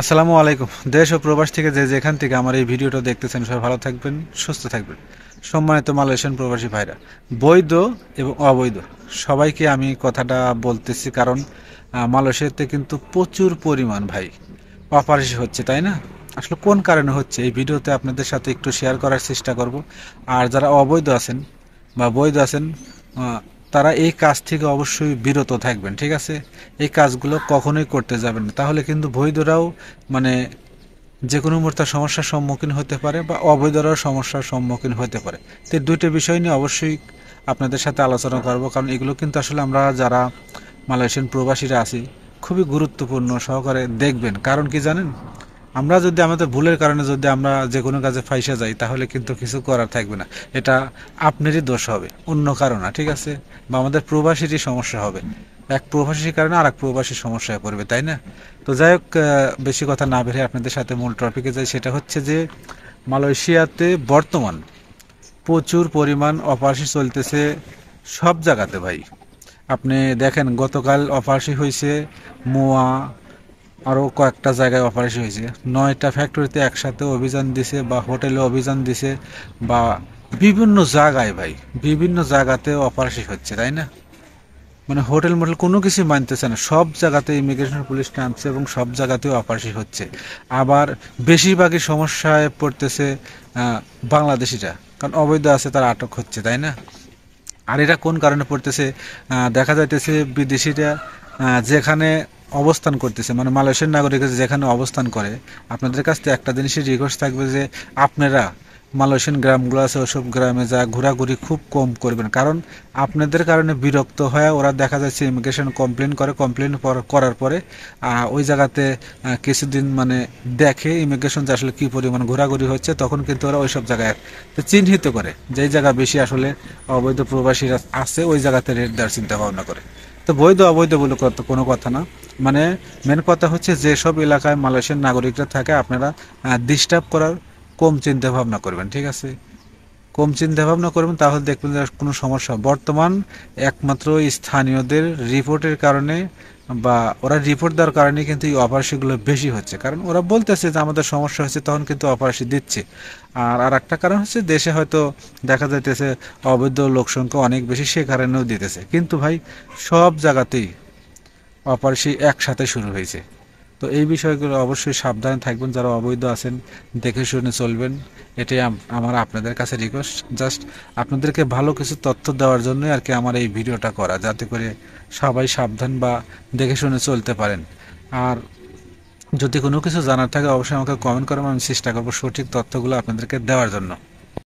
আসসালামু আলাইকুম। দেশ ও প্রবাস থেকে যে যেখান থেকে আমার এই ভিডিওটা দেখতেছেন সবাই ভালো থাকবেন, সুস্থ থাকবেন। সম্মানিত মালয়েশিয়ান প্রবাসী ভাইরা, বৈধ এবং অবৈধ সবাইকে আমি কথাটা বলতেছি, কারণ মালয়েশিয়াতে কিন্তু প্রচুর পরিমাণ ভাই অপারেশন হচ্ছে, তাই না? আসলে কোন কারণে হচ্ছে এই ভিডিওতে আপনাদের সাথে একটু শেয়ার করার চেষ্টা করব। আর যারা অবৈধ আছেন বা বৈধ আছেন, তারা এই কাজ থেকে অবশ্যই বিরত থাকবেন, ঠিক আছে? এই কাজগুলো কখনোই করতে যাবেন না, তাহলে কিন্তু বৈধরাও মানে যে কোনো মুহূর্তে সমস্যার সম্মুখীন হতে পারে বা অবৈধরাও সমস্যার সম্মুখীন হতে পারে। তো এই দুইটা বিষয় নিয়ে অবশ্যই আপনাদের সাথে আলোচনা করব, কারণ এগুলো কিন্তু আসলে আমরা যারা মালয়েশিয়ান প্রবাসীরা আছি খুবই গুরুত্বপূর্ণ সহকারে দেখবেন। কারণ কি জানেন, আমরা যদি আমাদের ভুলের কারণে যদি আমরা যে কোনো কাজে ফাইসে যাই তাহলে কিন্তু কিছু করার থাকবে না। এটা আপনারই দোষ হবে, অন্য কারো না, ঠিক আছে? বা আমাদের প্রবাসীরই সমস্যা হবে, এক প্রবাসীর কারণে আর এক প্রবাসীর সমস্যায় পড়বে, তাই না? তো যাই হোক, বেশি কথা না বেরিয়ে আপনাদের সাথে মূল টপিকে যাই। সেটা হচ্ছে যে মালয়েশিয়াতে বর্তমান প্রচুর পরিমাণ অপারেশন চলতেছে সব জায়গাতে ভাই। আপনি দেখেন, গতকাল অপারেশন হয়েছে মোয়া, আরও কয়েকটা জায়গায় অপারেশন হয়েছে। 9টা ফ্যাক্টরিতে একসাথে অভিযান দিছে, বা হোটেলে অভিযান দিছে, বা বিভিন্ন জায়গায় ভাই, বিভিন্ন জায়গাতে অপারেশন হচ্ছে, তাই না? মানে হোটেল মোটেল কোনো কিছু মানতেছে না, সব জায়গাতে ইমিগ্রেশন পুলিশ নামছে এবং সব জায়গাতেও অপারেশন হচ্ছে। আবার বেশিরভাগই সমস্যায় পড়তেছে বাংলাদেশিরা, কারণ অবৈধ আছে তারা আটক হচ্ছে, তাই না? আর এটা কোন কারণে পড়তেছে? দেখা যাইতেছে বিদেশিরা যেখানে অবস্থান করতেছে, মানে মালয়েশিয়ার নাগরিকরা যেখানে অবস্থান করে, আপনাদের কাছ থেকে একটা জিনিসের রিকোয়েস্ট থাকবে যে আপনারা মালয়েশিয়ান গ্রামগুলো আছে ওসব গ্রামে যা ঘোরাঘুরি খুব কম করবেন, কারণ আপনাদের কারণে বিরক্ত হয়ে ওরা দেখা যাচ্ছে ইমিগ্রেশন কমপ্লেন করে, কমপ্লেন করার পরে ওই জায়গাতে কিছুদিন মানে দেখে ইমিগ্রেশন যে আসলে কী পরিমাণ ঘোরাঘুরি হচ্ছে, তখন কিন্তু ওরা ওইসব জায়গায় চিহ্নিত করে যেই জায়গা বেশি আসলে অবৈধ প্রবাসীরা আছে, ওই জায়গাতে রেট দেওয়ার চিন্তা ভাবনা করে। তো বৈধ অবৈধ বলে কোনো কথা না, মানে মেন কথা হচ্ছে যেসব এলাকায় মালয়েশিয়ান নাগরিকরা থাকে আপনারা ডিস্টার্ব করার কম চিন্তা ভাবনা করবেন, ঠিক আছে? কম চিন্তা ভাবনা করবেন, তাহলে দেখবেন যে কোনো সমস্যা বর্তমান একমাত্র স্থানীয়দের রিপোর্টের কারণে, বা ওরা রিপোর্ট দেওয়ার কারণে কিন্তু এই অপারেশনগুলো বেশি হচ্ছে, কারণ ওরা বলতেছে যে আমাদের সমস্যা হচ্ছে, তখন কিন্তু অপারেশন দিচ্ছে। আর আর একটা কারণ হচ্ছে দেশে হয়তো দেখা যাইতেছে অবৈধ লোক সংখ্যা অনেক বেশি, সে কারণেও দিতেছে। কিন্তু ভাই সব জায়গাতেই অপারেশন একসাথে শুরু হয়েছে। তো এই বিষয়গুলো অবশ্যই সাবধানে থাকবেন, যারা অবৈধ আছেন দেখে শুনে চলবেন। এটাই আমার আপনাদের কাছে রিকোয়েস্ট। জাস্ট আপনাদেরকে ভালো কিছু তথ্য দেওয়ার জন্যই আর কি আমার এই ভিডিওটা করা, যাতে করে সবাই সাবধান বা দেখে শুনে চলতে পারেন। আর যদি কোনো কিছু জানার থাকে অবশ্যই আমাকে কমেন্ট করবেন, আমি চেষ্টা করবো সঠিক তথ্যগুলো আপনাদেরকে দেওয়ার জন্য।